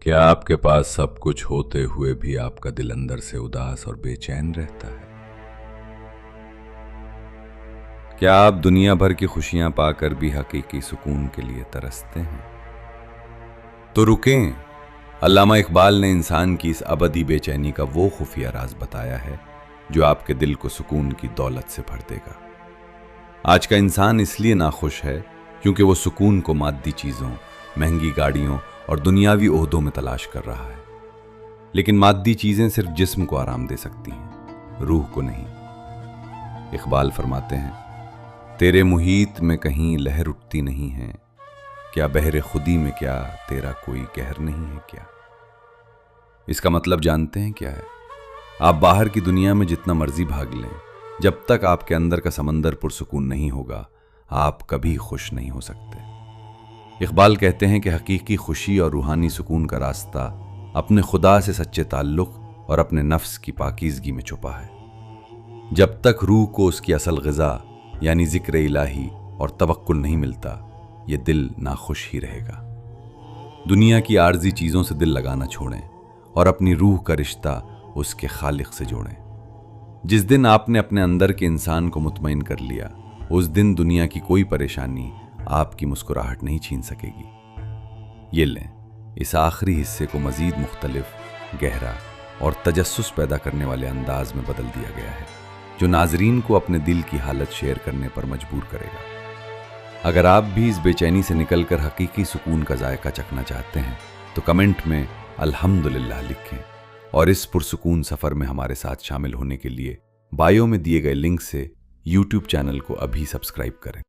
क्या आपके पास सब कुछ होते हुए भी आपका दिल अंदर से उदास और बेचैन रहता है? क्या आप दुनिया भर की खुशियां पाकर भी हकीकी सुकून के लिए तरसते हैं? तो रुकें। अल्लामा इकबाल ने इंसान की इस अबदी बेचैनी का वो खुफिया राज बताया है जो आपके दिल को सुकून की दौलत से भर देगा। आज का इंसान इसलिए नाखुश है क्योंकि वो सुकून को मादी चीजों, महंगी गाड़ियों और दुनियावी ओहदों में तलाश कर रहा है। लेकिन मादी चीजें सिर्फ जिस्म को आराम दे सकती हैं, रूह को नहीं। इकबाल फरमाते हैं, तेरे मुहीत में कहीं लहर उठती नहीं है, क्या बहरे खुदी में क्या तेरा कोई कहर नहीं है क्या? इसका मतलब जानते हैं क्या है? आप बाहर की दुनिया में जितना मर्जी भाग लें, जब तक आपके अंदर का समंदर पुरसुकून नहीं होगा, आप कभी खुश नहीं हो सकते। इकबाल कहते हैं कि हकीकी खुशी और रूहानी सुकून का रास्ता अपने खुदा से सच्चे ताल्लुक और अपने नफ्स की पाकीज़गी में छुपा है। जब तक रूह को उसकी असल ग़िज़ा यानी ज़िक्र इलाही और तवक्कुल नहीं मिलता, ये दिल नाखुश ही रहेगा। दुनिया की आर्जी चीज़ों से दिल लगाना छोड़ें और अपनी रूह का रिश्ता उसके खालिक से जोड़ें। जिस दिन आपने अपने अंदर के इंसान को मुतमईन कर लिया, उस दिन दुनिया की कोई परेशानी आपकी मुस्कुराहट नहीं छीन सकेगी। ये लें, इस आखिरी हिस्से को मज़ीद मुख्तलिफ, गहरा और तजस्सुस पैदा करने वाले अंदाज में बदल दिया गया है, जो नाजरीन को अपने दिल की हालत शेयर करने पर मजबूर करेगा। अगर आप भी इस बेचैनी से निकलकर हकीकी सुकून का जायका चखना चाहते हैं तो कमेंट में अल्हम्दुलिल्लाह लिखें और इस पुरसुकून सफ़र में हमारे साथ शामिल होने के लिए बायो में दिए गए लिंक से यूट्यूब चैनल को अभी सब्सक्राइब करें।